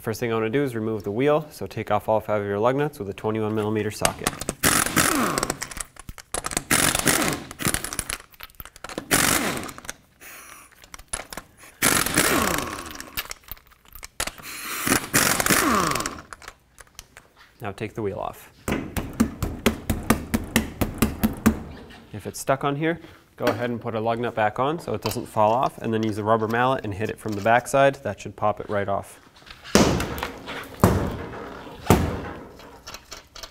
first thing I want to do is remove the wheel, so take off all 5 of your lug nuts with a 21mm socket. Now take the wheel off. If it's stuck on here, go ahead and put a lug nut back on so it doesn't fall off, and then use a rubber mallet and hit it from the back side. That should pop it right off.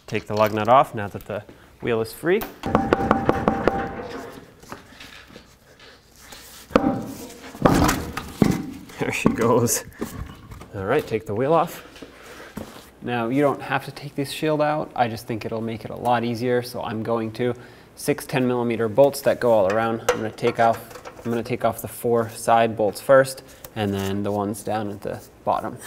Take the lug nut off now that the wheel is free. There she goes. All right, take the wheel off. Now, you don't have to take this shield out. I just think it'll make it a lot easier, so I'm going to. 6 10mm bolts that go all around. I'm going to take off the 4 side bolts first, and then the ones down at the bottom.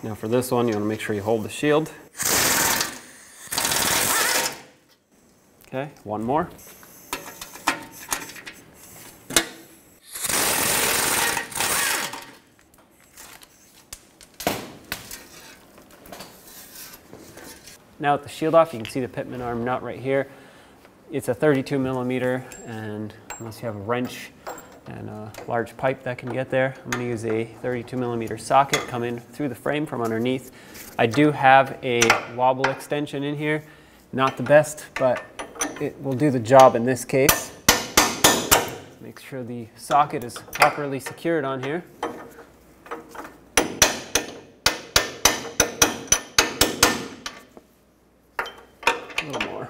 Now for this one, you want to make sure you hold the shield. Okay, one more. Now with the shield off, you can see the Pitman arm nut right here. It's a 32mm, and unless you have a wrench and a large pipe that can get there, I'm going to use a 32mm socket come in through the frame from underneath. I do have a wobble extension in here. Not the best, but it will do the job in this case. Make sure the socket is properly secured on here. A little more.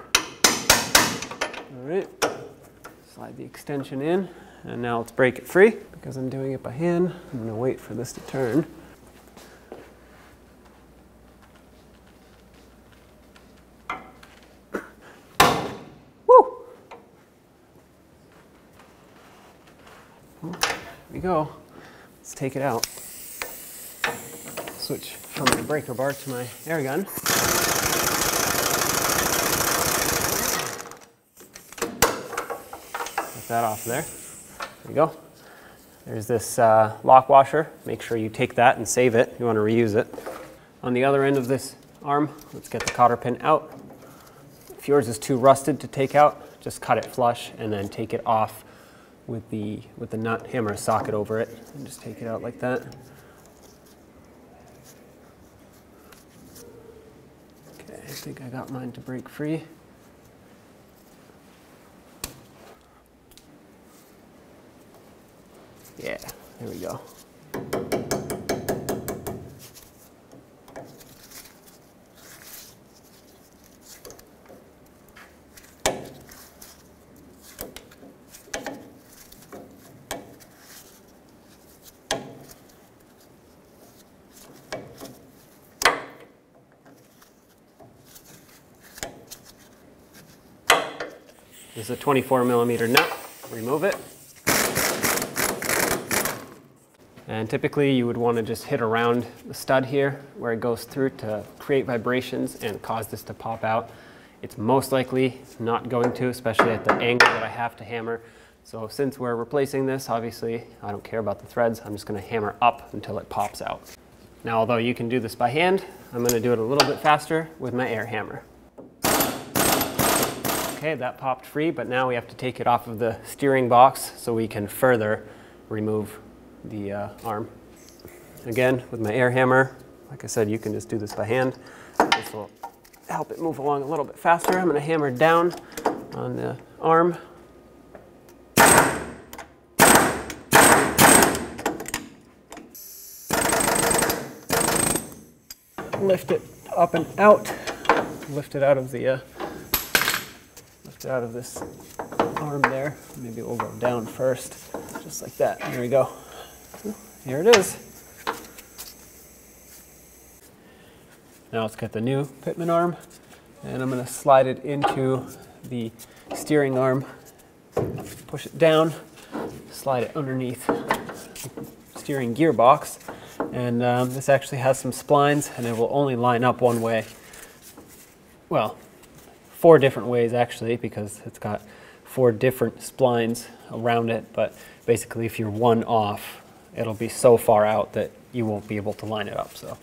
All right, slide the extension in. And now let's break it free. Because I'm doing it by hand, I'm going to wait for this to turn. Woo! Well, there we go. Let's take it out. Switch from my breaker bar to my air gun. Get that off there. There you go. There's this lock washer. Make sure you take that and save it. You want to reuse it. On the other end of this arm, let's get the cotter pin out. If yours is too rusted to take out, just cut it flush and then take it off with the nut, hammer a socket over it, and just take it out like that. Okay, I think I got mine to break free. Yeah, there we go. This is a 24mm nut. Remove it. And typically you would want to just hit around the stud here where it goes through to create vibrations and cause this to pop out. It's most likely not going to, especially at the angle that I have to hammer. So since we're replacing this, obviously I don't care about the threads. I'm just going to hammer up until it pops out. Now, although you can do this by hand, I'm going to do it a little bit faster with my air hammer. Okay, that popped free, but now we have to take it off of the steering box so we can further remove the arm. Again, with my air hammer, like I said, you can just do this by hand. This will help it move along a little bit faster. I'm going to hammer down on the arm. Lift it up and out. Lift it out of the this arm there. Maybe we'll go down first, just like that. There we go. Here it is. Now let's get the new Pitman arm. and I'm going to slide it into the steering arm, push it down, slide it underneath the steering gearbox, and this actually has some splines, and it will only line up one way. Well, 4 different ways actually, because it's got 4 different splines around it, but basically if you're one off, it'll be so far out that you won't be able to line it up. So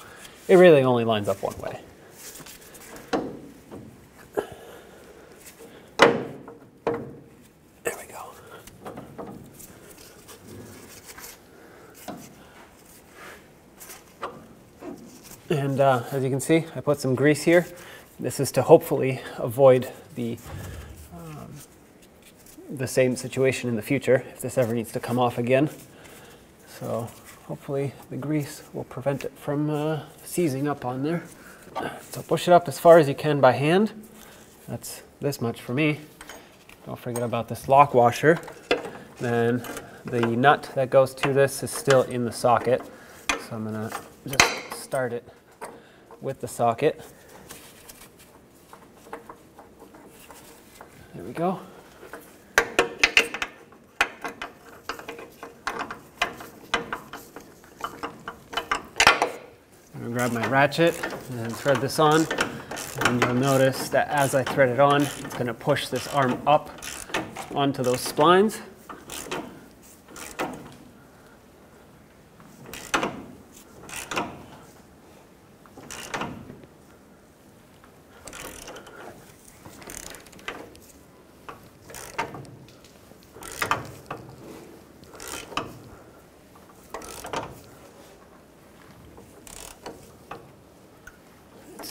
it really only lines up one way. There we go. And as you can see, I put some grease here. This is to hopefully avoid the same situation in the future if this ever needs to come off again. So hopefully the grease will prevent it from seizing up on there. So push it up as far as you can by hand. That's this much for me. Don't forget about this lock washer. Then the nut that goes to this is still in the socket. So I'm gonna just start it with the socket. There we go. I'm gonna grab my ratchet and thread this on, and you'll notice that as I thread it on, it's gonna push this arm up onto those splines.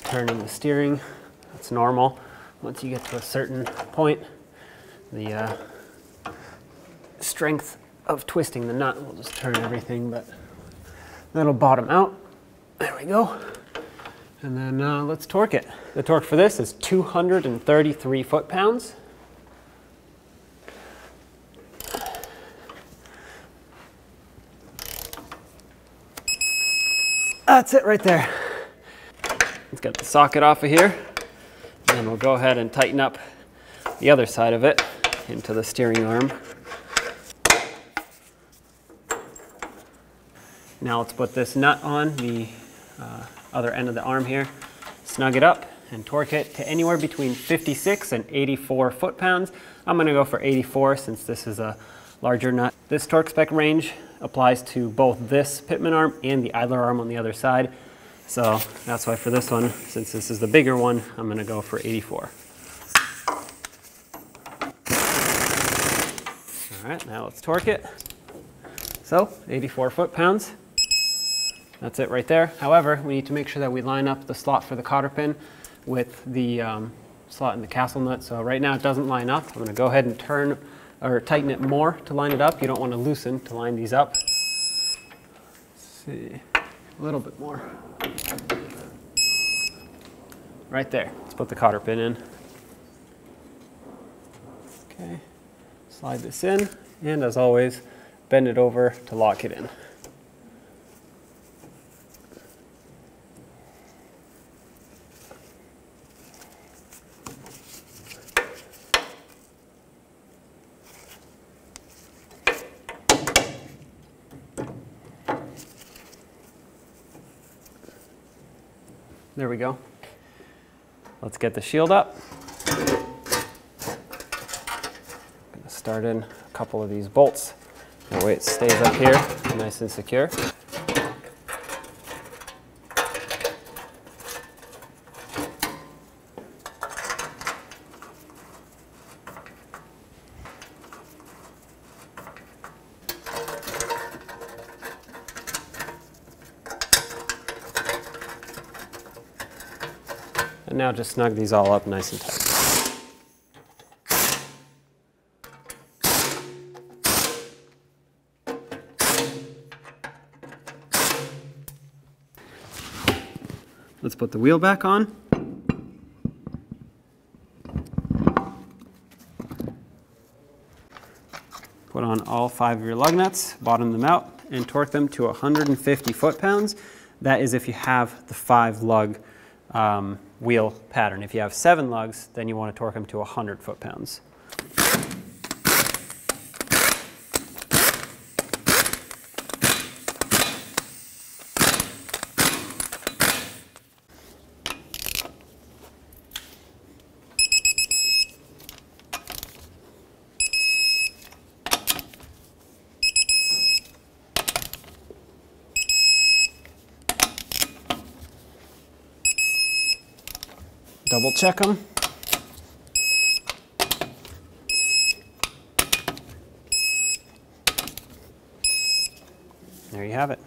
Turning the steering, that's normal. Once you get to a certain point, the strength of twisting the nut will just turn everything, but that'll bottom out. There we go. And then let's torque it. The torque for this is 233 foot-pounds. That's it right there. Let's get the socket off of here, and then we'll go ahead and tighten up the other side of it into the steering arm. Now let's put this nut on the other end of the arm here, snug it up, and torque it to anywhere between 56 and 84 foot-pounds. I'm going to go for 84 since this is a larger nut. This torque spec range applies to both this Pitman arm and the idler arm on the other side. So that's why for this one, since this is the bigger one, I'm going to go for 84. All right, now let's torque it. So 84 foot-pounds. That's it right there. However, we need to make sure that we line up the slot for the cotter pin with the slot in the castle nut. So right now it doesn't line up. I'm going to go ahead and turn or tighten it more to line it up. You don't want to loosen to line these up. Let's see, a little bit more. Right there. Let's put the cotter pin in. Okay, slide this in, and as always, bend it over to lock it in. There we go. Let's get the shield up. I'm going to start in a couple of these bolts. That way it stays up here nice and secure. And now just snug these all up nice and tight. Let's put the wheel back on. Put on all 5 of your lug nuts, bottom them out, and torque them to 150 foot-pounds. That is if you have the 5 lug wheel pattern. If you have 7 lugs, then you want to torque them to 100 foot-pounds. Double check them. There you have it.